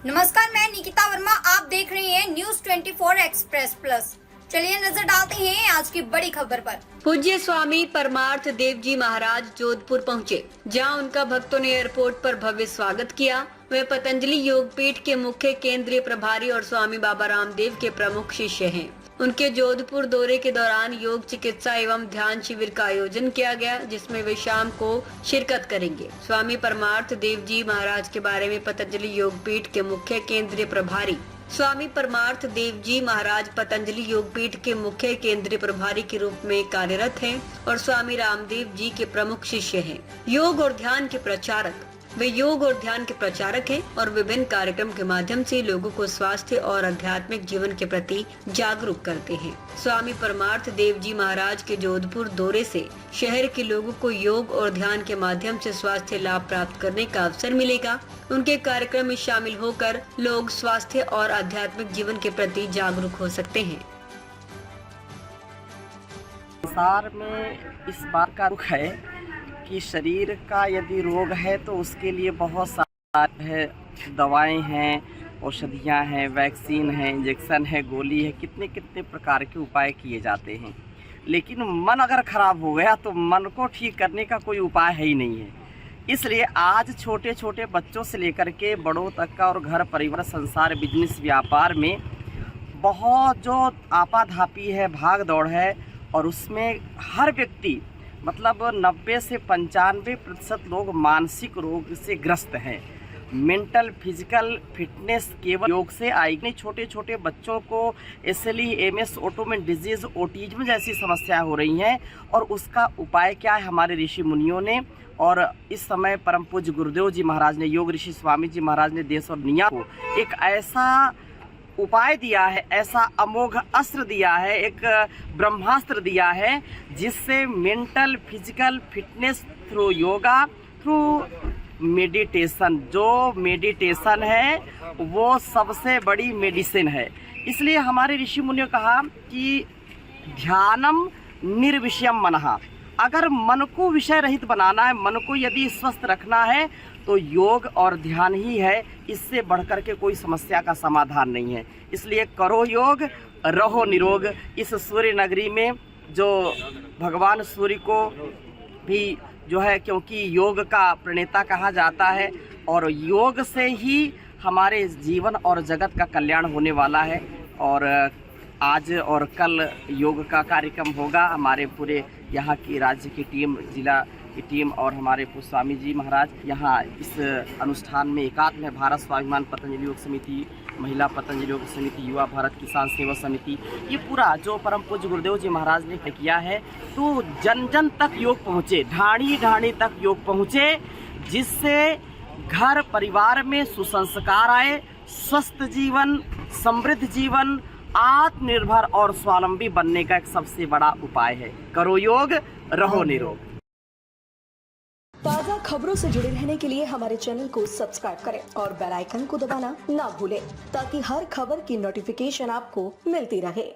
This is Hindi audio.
नमस्कार, मैं निकिता वर्मा। आप देख रहे हैं न्यूज 24 एक्सप्रेस प्लस। चलिए नजर डालते हैं आज की बड़ी खबर पर। पूज्य स्वामी परमार्थ देव जी महाराज जोधपुर पहुंचे, जहां उनका भक्तों ने एयरपोर्ट पर भव्य स्वागत किया। वे पतंजलि योग पीठ के मुख्य केंद्रीय प्रभारी और स्वामी बाबा रामदेव के प्रमुख शिष्य हैं। उनके जोधपुर दौरे के दौरान योग चिकित्सा एवं ध्यान शिविर का आयोजन किया गया, जिसमें वे शाम को शिरकत करेंगे। स्वामी परमार्थ देव जी महाराज के बारे में पतंजलि योग पीठ के मुख्य केंद्रीय प्रभारी स्वामी परमार्थ देव जी महाराज पतंजलि योग पीठ के मुख्य केंद्रीय प्रभारी के रूप में कार्यरत हैं और स्वामी रामदेव जी के प्रमुख शिष्य हैं। योग और ध्यान के प्रचारक वे योग और ध्यान के प्रचारक हैं और विभिन्न कार्यक्रम के माध्यम से लोगों को स्वास्थ्य और आध्यात्मिक जीवन के प्रति जागरूक करते हैं। स्वामी परमार्थ देव जी महाराज के जोधपुर दौरे से शहर के लोगों को योग और ध्यान के माध्यम से स्वास्थ्य लाभ प्राप्त करने का अवसर मिलेगा। उनके कार्यक्रम में शामिल होकर लोग स्वास्थ्य और आध्यात्मिक जीवन के प्रति जागरूक हो सकते हैं। संसार में इस बात का दुख है कि शरीर का यदि रोग है तो उसके लिए बहुत सारे दवाएं हैं, औषधियां हैं, वैक्सीन है, इंजेक्शन है, गोली है, कितने कितने प्रकार के उपाय किए जाते हैं। लेकिन मन अगर खराब हो गया तो मन को ठीक करने का कोई उपाय है ही नहीं है। इसलिए आज छोटे छोटे बच्चों से लेकर के बड़ों तक का और घर परिवार संसार बिजनेस व्यापार में बहुत जो आपाधापी है, भाग दौड़ है, और उसमें हर व्यक्ति मतलब 90 से 95% लोग मानसिक रोग से ग्रस्त हैं। मेंटल फिजिकल फिटनेस केवल योग से आएगी। छोटे छोटे बच्चों को SLE, MS, autoimmune disease, autism जैसी समस्या हो रही हैं, और उसका उपाय क्या है हमारे ऋषि मुनियों ने। और इस समय परम पूज्य गुरुदेव जी महाराज ने, योग ऋषि स्वामी जी महाराज ने देश और दुनिया को एक ऐसा उपाय दिया है, ऐसा अमोघ अस्त्र दिया है, एक ब्रह्मास्त्र दिया है, जिससे mental physical fitness through yoga, through meditation, जो मेडिटेशन है वो सबसे बड़ी मेडिसिन है। इसलिए हमारे ऋषि मुनियों ने कहा कि ध्यानम निर्विषयम मनः। अगर मन को विषय रहित बनाना है, मन को यदि स्वस्थ रखना है तो योग और ध्यान ही है। इससे बढ़कर के कोई समस्या का समाधान नहीं है। इसलिए करो योग, रहो निरोग। इस सूर्य नगरी में जो भगवान सूर्य को भी जो है, क्योंकि योग का प्रणेता कहा जाता है, और योग से ही हमारे जीवन और जगत का कल्याण होने वाला है। और आज और कल योग का कार्यक्रम होगा। हमारे पूरे यहाँ की राज्य की टीम, जिला की टीम और हमारे स्वामी जी महाराज यहाँ इस अनुष्ठान में एकात्म है। भारत स्वाभिमान पतंजलि योग समिति, महिला पतंजलि योग समिति, युवा भारत किसान सेवा समिति, ये पूरा जो परम पूज्य गुरुदेव जी महाराज ने किया है, तो जन जन तक योग पहुँचे, ढाणी ढाणी तक योग पहुँचे, जिससे घर परिवार में सुसंस्कार आए, स्वस्थ जीवन, समृद्ध जीवन, आत्मनिर्भर और स्वावलंबी बनने का एक सबसे बड़ा उपाय है। करो योग, रहो निरोग। ताज़ा खबरों से जुड़े रहने के लिए हमारे चैनल को सब्सक्राइब करें और बेल आइकन को दबाना ना भूलें, ताकि हर खबर की नोटिफिकेशन आपको मिलती रहे।